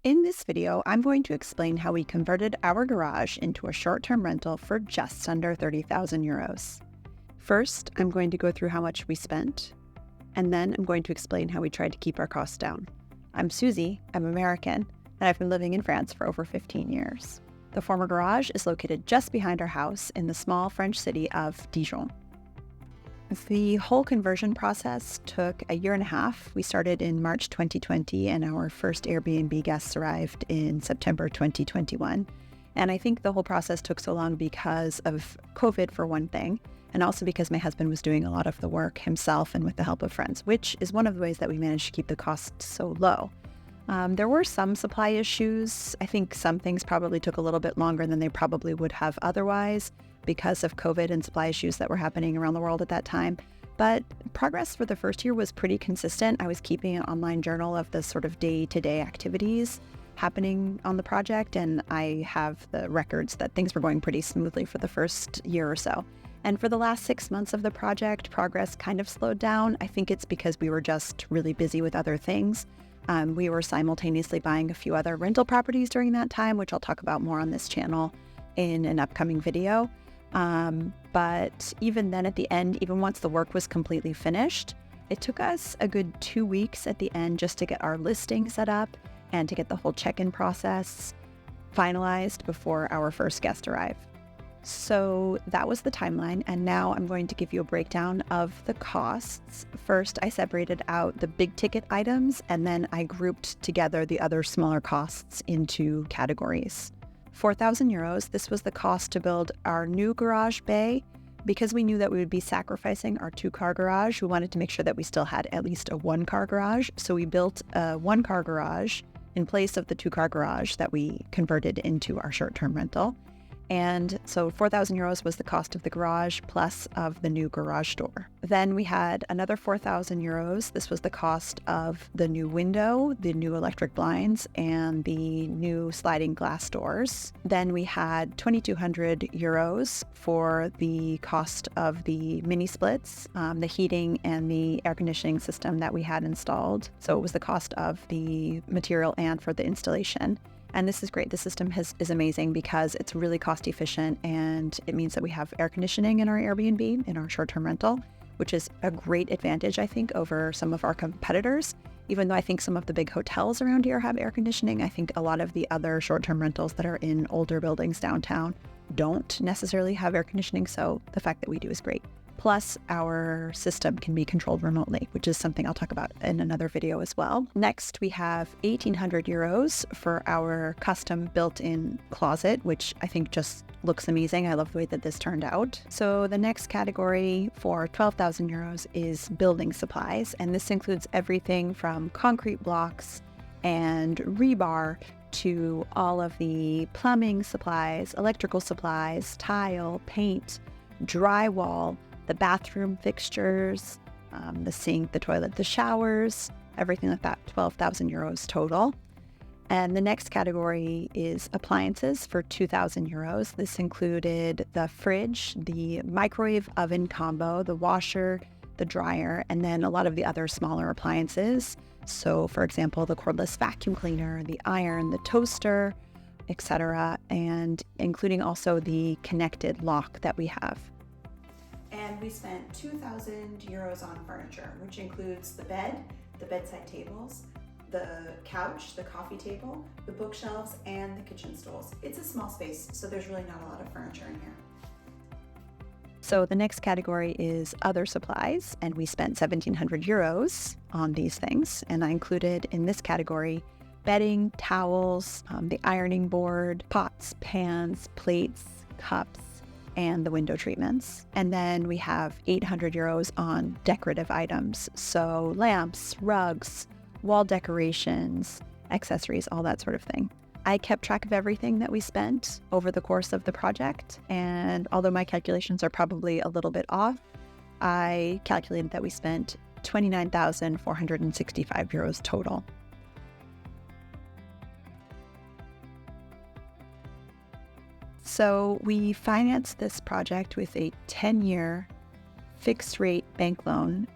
In this video, I'm going to explain how we converted our garage into a short-term rental for just under 30,000 euros. First, I'm going to go through how much we spent, and then I'm going to explain how we tried to keep our costs down. I'm Susie, I'm American, and I've been living in France for over 15 years. The former garage is located just behind our house in the small French city of Dijon. The whole conversion process took a year and a half. We started in March 2020 and our first Airbnb guests arrived in September 2021. And I think the whole process took so long because of COVID for one thing, and also because my husband was doing a lot of the work himself and with the help of friends, which is one of the ways that we managed to keep the cost so low. There were some supply issues. I think some things probably took a little bit longer than they probably would have otherwise, because of COVID and supply issues that were happening around the world at that time. But progress for the first year was pretty consistent. I was keeping an online journal of the sort of day-to-day activities happening on the project, and I have the records that things were going pretty smoothly for the first year or so. And for the last 6 months of the project, progress kind of slowed down. I think it's because we were just really busy with other things. We were simultaneously buying a few other rental properties during that time, which I'll talk about more on this channel in an upcoming video. But even then at the end, even once the work was completely finished, it took us a good 2 weeks at the end just to get our listing set up and to get the whole check-in process finalized before our first guest arrived. So that was the timeline, and now I'm going to give you a breakdown of the costs. First, I separated out the big ticket items, and then I grouped together the other smaller costs into categories. 4,000 euros, this was the cost to build our new garage bay. Because we knew that we would be sacrificing our 2-car garage, we wanted to make sure that we still had at least a 1-car garage. So we built a 1-car garage in place of the 2-car garage that we converted into our short-term rental. And so 4,000 euros was the cost of the garage plus of the new garage door. Then we had another 4,000 euros. This was the cost of the new window, the new electric blinds, and the new sliding glass doors. Then we had 2,200 euros for the cost of the mini splits, the heating and the air conditioning system that we had installed. So it was the cost of the material and for the installation. And this is great. The system is amazing because it's really cost efficient, and it means that we have air conditioning in our Airbnb, in our short-term rental, which is a great advantage, I think, over some of our competitors. Even though I think some of the big hotels around here have air conditioning, I think a lot of the other short-term rentals that are in older buildings downtown don't necessarily have air conditioning, so the fact that we do is great. Plus, our system can be controlled remotely, which is something I'll talk about in another video as well. Next, we have 1,800 euros for our custom built-in closet, which I think just looks amazing. I love the way that this turned out. So the next category for 12,000 euros is building supplies, and this includes everything from concrete blocks and rebar to all of the plumbing supplies, electrical supplies, tile, paint, drywall, the bathroom fixtures, the sink, the toilet, the showers, everything like that, 12,000 euros total. And the next category is appliances for 2,000 euros. This included the fridge, the microwave oven combo, the washer, the dryer, and then a lot of the other smaller appliances. So for example, the cordless vacuum cleaner, the iron, the toaster, etc., and including also the connected lock that we have. And we spent 2,000 euros on furniture, which includes the bed, the bedside tables, the couch, the coffee table, the bookshelves, and the kitchen stools. It's a small space, so there's really not a lot of furniture in here. So the next category is other supplies, and we spent 1,700 euros on these things. And I included in this category bedding, towels, the ironing board, pots, pans, plates, cups, and the window treatments. And then we have 800 euros on decorative items. So lamps, rugs, wall decorations, accessories, all that sort of thing. I kept track of everything that we spent over the course of the project. And although my calculations are probably a little bit off, I calculated that we spent 29,465 euros total. So we financed this project with a 10-year fixed rate bank loan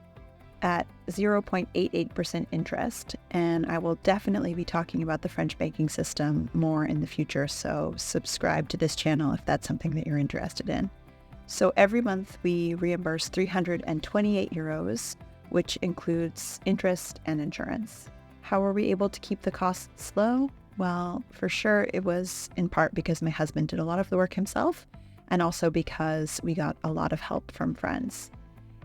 at 0.88% interest, and I will definitely be talking about the French banking system more in the future, so subscribe to this channel if that's something that you're interested in. So every month we reimburse 328 euros, which includes interest and insurance. How were we able to keep the costs low? Well, for sure it was in part because my husband did a lot of the work himself, and also because we got a lot of help from friends.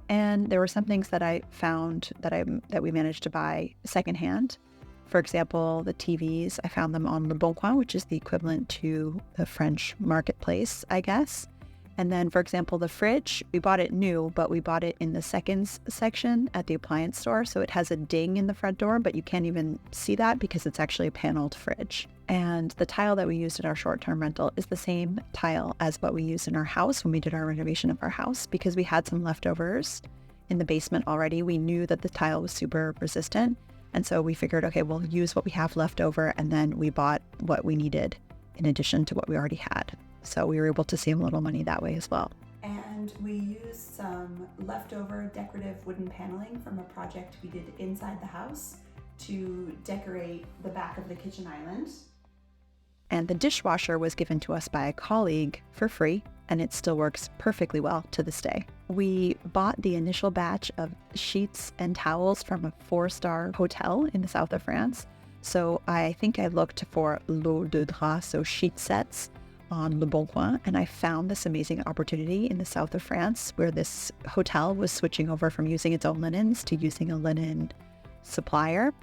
And there were some things that I found that we managed to buy secondhand. For example, the TVs, I found them on Le Bon Coin, which is the equivalent to the French marketplace, I guess. And then, for example, the fridge, we bought it new, but we bought it in the seconds section at the appliance store. So it has a ding in the front door, but you can't even see that because it's actually a paneled fridge. And the tile that we used in our short-term rental is the same tile as what we used in our house when we did our renovation of our house, because we had some leftovers in the basement already. We knew that the tile was super resistant. And so we figured, okay, we'll use what we have left over. And then we bought what we needed in addition to what we already had. So we were able to save a little money that way as well. And we used some leftover decorative wooden paneling from a project we did inside the house to decorate the back of the kitchen island. And the dishwasher was given to us by a colleague for free, and it still works perfectly well to this day. We bought the initial batch of sheets and towels from a 4-star hotel in the south of France. So I think I looked for lot de draps, so sheet sets, on Le Bon Coin, and I found this amazing opportunity in the south of France where this hotel was switching over from using its own linens to using a linen supplier.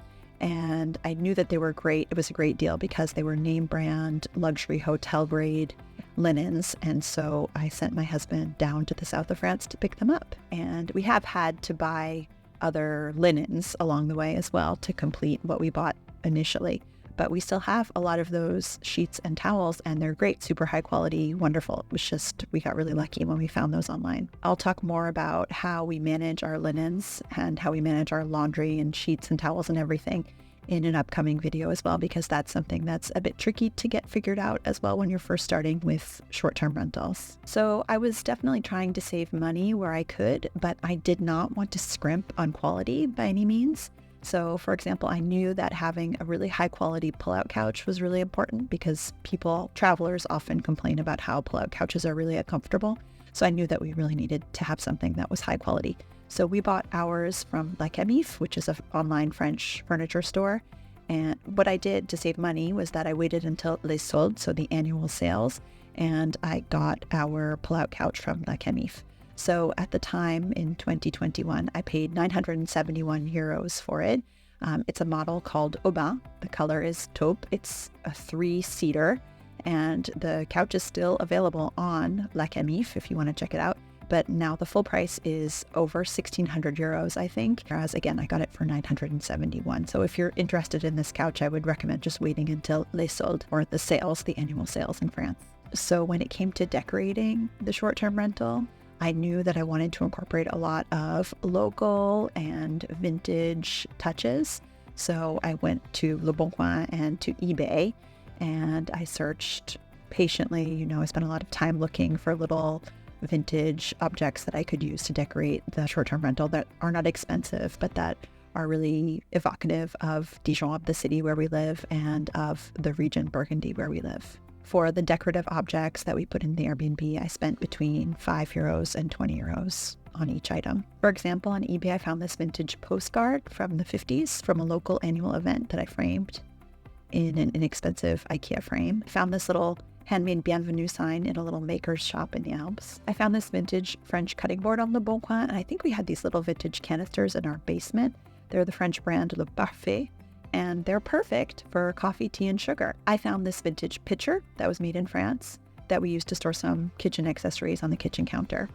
And I knew that they were great. It was a great deal because they were name brand, luxury hotel grade linens. And so I sent my husband down to the south of France to pick them up. And we have had to buy other linens along the way as well to complete what we bought initially. But we still have a lot of those sheets and towels, and they're great, super high quality, wonderful. It was just, we got really lucky when we found those online. I'll talk more about how we manage our linens and how we manage our laundry and sheets and towels and everything in an upcoming video as well, because that's something that's a bit tricky to get figured out as well when you're first starting with short-term rentals. So I was definitely trying to save money where I could, but I did not want to scrimp on quality by any means. So, for example, I knew that having a really high quality pull-out couch was really important because travelers often complain about how pull-out couches are really uncomfortable. So I knew that we really needed to have something that was high quality. So we bought ours from La Camif, which is an online French furniture store. And what I did to save money was that I waited until les soldes, so the annual sales, and I got our pull-out couch from La Camif. So at the time in 2021, I paid 971 euros for it. It's a model called Aubin. The color is taupe. It's a 3-seater, and the couch is still available on La Camif if you want to check it out. But now the full price is over 1,600 euros, I think. Whereas again, I got it for 971. So if you're interested in this couch, I would recommend just waiting until les soldes, or the sales, the annual sales in France. So when it came to decorating the short-term rental, I knew that I wanted to incorporate a lot of local and vintage touches. So I went to Le Bon Coin and to eBay, and I searched patiently. I spent a lot of time looking for little vintage objects that I could use to decorate the short-term rental that are not expensive, but that are really evocative of Dijon, the city where we live, and of the region Burgundy where we live. For the decorative objects that we put in the Airbnb, I spent between 5 euros and 20 euros on each item. For example, on eBay, I found this vintage postcard from the 50s from a local annual event that I framed in an inexpensive IKEA frame. I found this little handmade bienvenue sign in a little maker's shop in the Alps. I found this vintage French cutting board on Le Bon Coin, and I think we had these little vintage canisters in our basement. They're the French brand Le Parfait, and they're perfect for coffee, tea, and sugar. I found this vintage pitcher that was made in France that we used to store some kitchen accessories on the kitchen counter.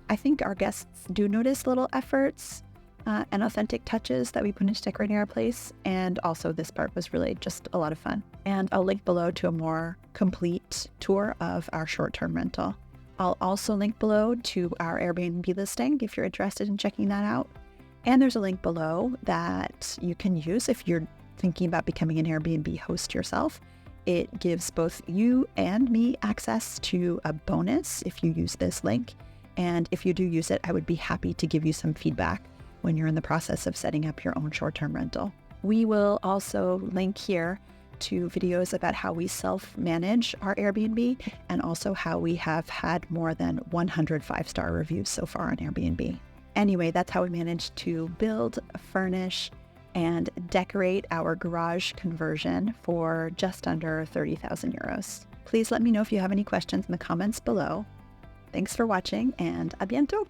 I think our guests do notice little efforts and authentic touches that we put into decorating our place, and also this part was really just a lot of fun. And I'll link below to a more complete tour of our short-term rental. I'll also link below to our Airbnb listing if you're interested in checking that out. And there's a link below that you can use if you're thinking about becoming an Airbnb host yourself. It gives both you and me access to a bonus if you use this link. And if you do use it, I would be happy to give you some feedback. when you're in the process of setting up your own short-term rental. We will also link here to videos about how we self-manage our Airbnb and also how we have had more than 100 five-star reviews so far on Airbnb. Anyway, that's how we managed to build, furnish, and decorate our garage conversion for just under 30,000 euros. Please let me know if you have any questions in the comments below. Thanks for watching, and a bientôt!